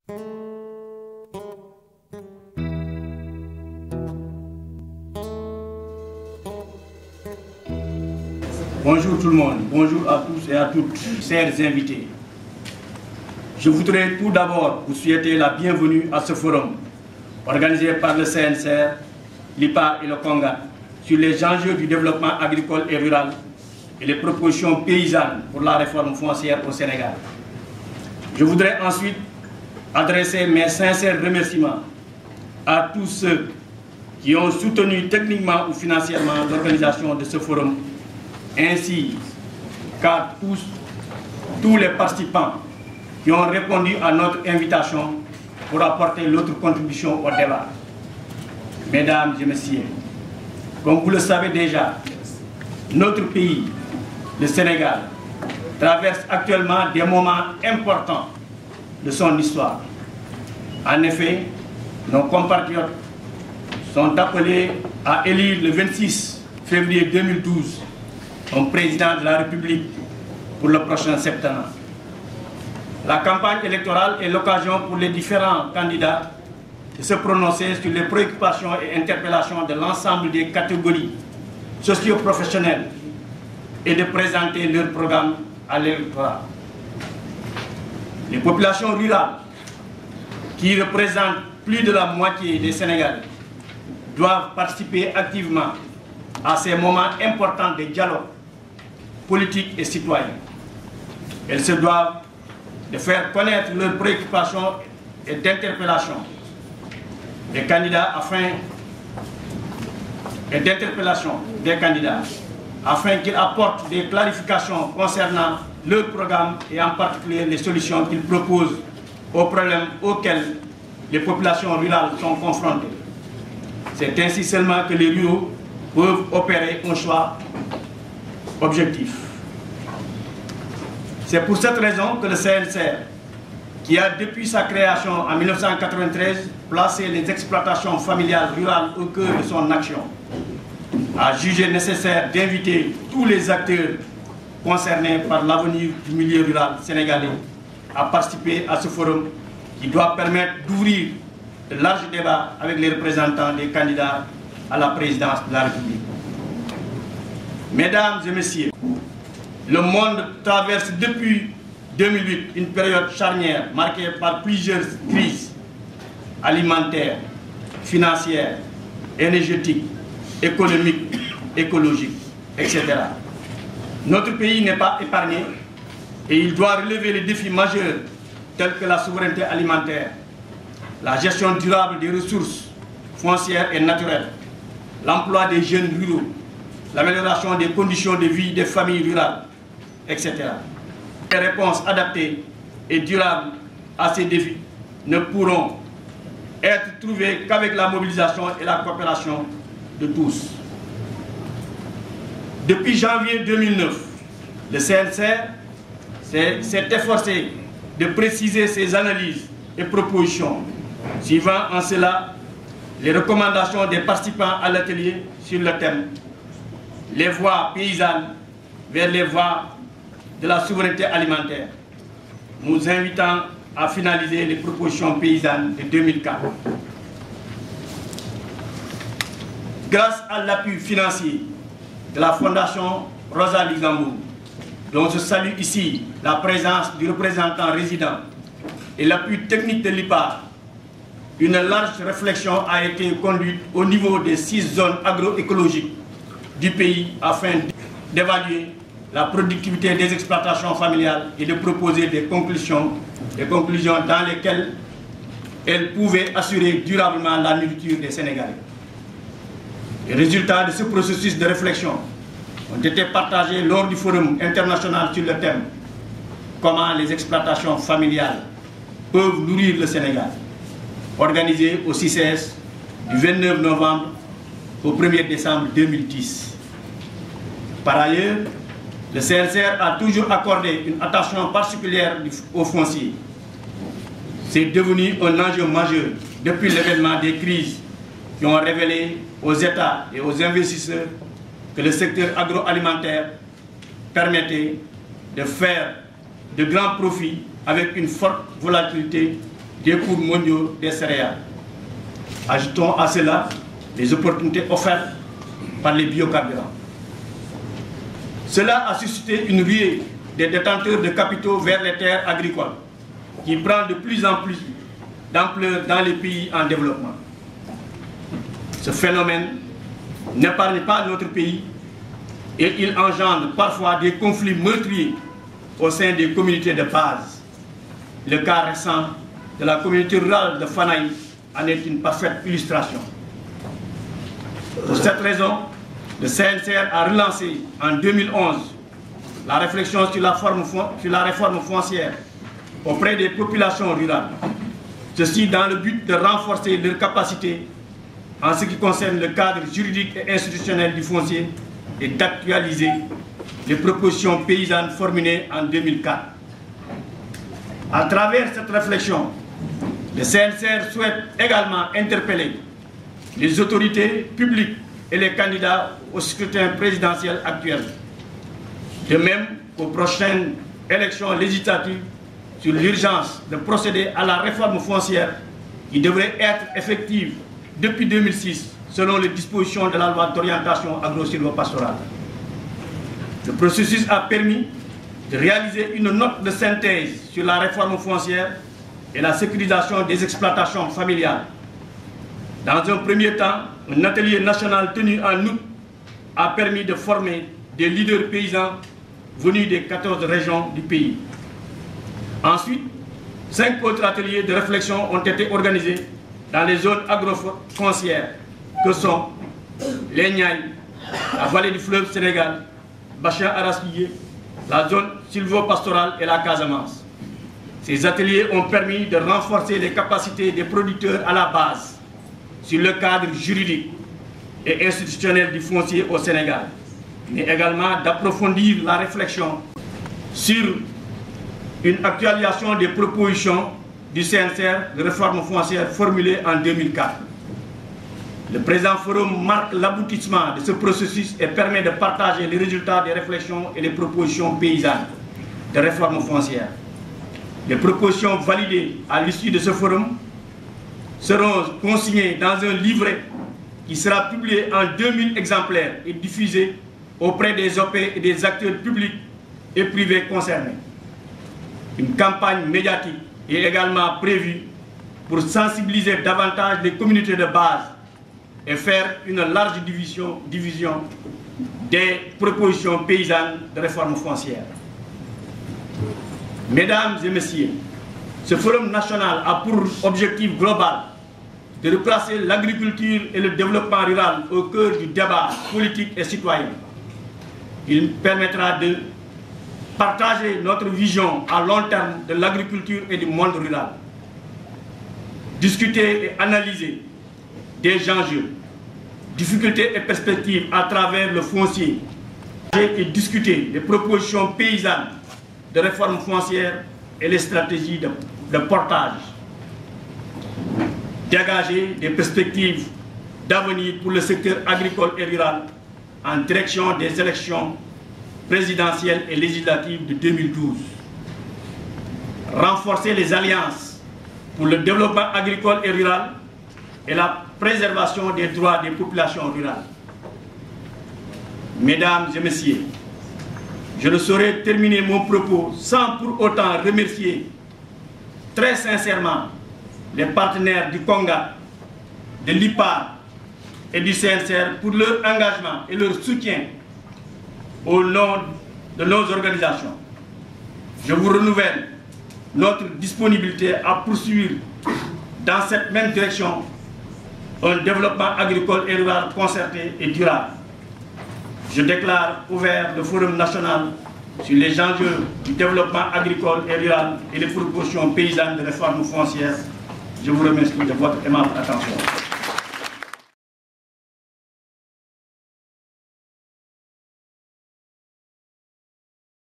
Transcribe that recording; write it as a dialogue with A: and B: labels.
A: Bonjour tout le monde, bonjour à tous et à toutes, chers invités. Je voudrais tout d'abord vous souhaiter la bienvenue à ce forum organisé par le CNCR, l'IPA et le CONGAT sur les enjeux du développement agricole et rural et les propositions paysannes pour la réforme foncière au Sénégal. Je voudrais ensuite adresser mes sincères remerciements à tous ceux qui ont soutenu techniquement ou financièrement l'organisation de ce forum, ainsi qu'à tous les participants qui ont répondu à notre invitation pour apporter l'autre contribution au débat. Mesdames et messieurs, comme vous le savez déjà, notre pays, le Sénégal, traverse actuellement des moments importants de son histoire. En effet, nos compatriotes sont appelés à élire le 26 février 2012 comme président de la République pour le prochain septennat. La campagne électorale est l'occasion pour les différents candidats de se prononcer sur les préoccupations et interpellations de l'ensemble des catégories socio-professionnelles et de présenter leur programme à l'électorat. Les populations rurales, qui représentent plus de la moitié des Sénégalais, doivent participer activement à ces moments importants de dialogue politique et citoyen. Elles se doivent de faire connaître leurs préoccupations et d'interpellations des candidats afin qu'ils apportent des clarifications concernant leur programme et en particulier les solutions qu'ils proposent aux problèmes auxquels les populations rurales sont confrontées. C'est ainsi seulement que les ruraux peuvent opérer un choix objectif. C'est pour cette raison que le CNCR, qui a depuis sa création en 1993 placé les exploitations familiales rurales au cœur de son action, a jugé nécessaire d'inviter tous les acteurs concernés par l'avenir du milieu rural sénégalais à participer à ce forum qui doit permettre d'ouvrir de larges débats avec les représentants des candidats à la présidence de la République. Mesdames et messieurs, le monde traverse depuis 2008 une période charnière marquée par plusieurs crises alimentaires, financières, énergétiques, économiques, écologiques, etc. Notre pays n'est pas épargné et il doit relever les défis majeurs tels que la souveraineté alimentaire, la gestion durable des ressources foncières et naturelles, l'emploi des jeunes ruraux, l'amélioration des conditions de vie des familles rurales, etc. Les réponses adaptées et durables à ces défis ne pourront être trouvées qu'avec la mobilisation et la coopération de tous. Depuis janvier 2009, le CNCR s'est efforcé de préciser ses analyses et propositions, suivant en cela les recommandations des participants à l'atelier sur le thème « Les voies paysannes vers les voies de la souveraineté alimentaire », nous invitant à finaliser les propositions paysannes de 2004. Grâce à l'appui financier de la Fondation Rosa Luxembourg, dont je salue ici la présence du représentant résident et l'appui technique de l'IPA, une large réflexion a été conduite au niveau des 6 zones agroécologiques du pays afin d'évaluer la productivité des exploitations familiales et de proposer des conclusions dans lesquelles elles pouvaient assurer durablement la nourriture des Sénégalais. Les résultats de ce processus de réflexion ont été partagés lors du Forum international sur le thème « Comment les exploitations familiales peuvent nourrir le Sénégal », organisé au CICES du 29 novembre au 1er décembre 2010. Par ailleurs, le CNCR a toujours accordé une attention particulière au foncier. C'est devenu un enjeu majeur depuis l'événement des crises qui ont révélé aux États et aux investisseurs que le secteur agroalimentaire permettait de faire de grands profits avec une forte volatilité des cours mondiaux des céréales. Ajoutons à cela les opportunités offertes par les biocarburants. Cela a suscité une ruée des détenteurs de capitaux vers les terres agricoles, qui prend de plus en plus d'ampleur dans les pays en développement. Ce phénomène n'épargne pas notre pays et il engendre parfois des conflits meurtriers au sein des communautés de base. Le cas récent de la communauté rurale de Fanaï en est une parfaite illustration. Pour cette raison, le CNCR a relancé en 2011 la réflexion sur la réforme foncière auprès des populations rurales. Ceci dans le but de renforcer leurs capacités en ce qui concerne le cadre juridique et institutionnel du foncier et d'actualiser les propositions paysannes formulées en 2004. À travers cette réflexion, le CNCR souhaite également interpeller les autorités publiques et les candidats au scrutin présidentiel actuel. De même qu'aux prochaines élections législatives, sur l'urgence de procéder à la réforme foncière qui devrait être effective depuis 2006 selon les dispositions de la loi d'orientation agro-silvopastorale. Le processus a permis de réaliser une note de synthèse sur la réforme foncière et la sécurisation des exploitations familiales. Dans un premier temps, un atelier national tenu en août a permis de former des leaders paysans venus des 14 régions du pays. Ensuite, 5 autres ateliers de réflexion ont été organisés dans les zones agrofoncières que sont les Niayes, la vallée du fleuve Sénégal, Bachin Araskiyé, la zone sylvo-pastorale et la Casamance. Ces ateliers ont permis de renforcer les capacités des producteurs à la base sur le cadre juridique et institutionnel du foncier au Sénégal, mais également d'approfondir la réflexion sur une actualisation des propositions du CNCR de réforme foncière formulée en 2004. Le présent forum marque l'aboutissement de ce processus et permet de partager les résultats des réflexions et les propositions paysannes de réforme foncière. Les propositions validées à l'issue de ce forum seront consignées dans un livret qui sera publié en 2000 exemplaires et diffusé auprès des OP et des acteurs publics et privés concernés. Une campagne médiatique est également prévue pour sensibiliser davantage les communautés de base et faire une large division des propositions paysannes de réforme foncière. Mesdames et messieurs, ce forum national a pour objectif global de replacer l'agriculture et le développement rural au cœur du débat politique et citoyen. Il permettra de partager notre vision à long terme de l'agriculture et du monde rural. Discuter et analyser des enjeux, difficultés et perspectives à travers le foncier et discuter des propositions paysannes de réforme foncière et les stratégies de portage. Dégager des perspectives d'avenir pour le secteur agricole et rural en direction des élections présidentielles et législatives de 2012. Renforcer les alliances pour le développement agricole et rural et la préservation des droits des populations rurales. Mesdames et messieurs, je ne saurais terminer mon propos sans pour autant remercier très sincèrement les partenaires du CONGAT, de l'IPAR et du CNCR pour leur engagement et leur soutien au nom de nos organisations. Je vous renouvelle notre disponibilité à poursuivre dans cette même direction un développement agricole et rural concerté et durable. Je déclare ouvert le Forum national sur les enjeux du développement agricole et rural et les propositions paysannes de réforme foncière. Je vous remercie de votre aimable attention.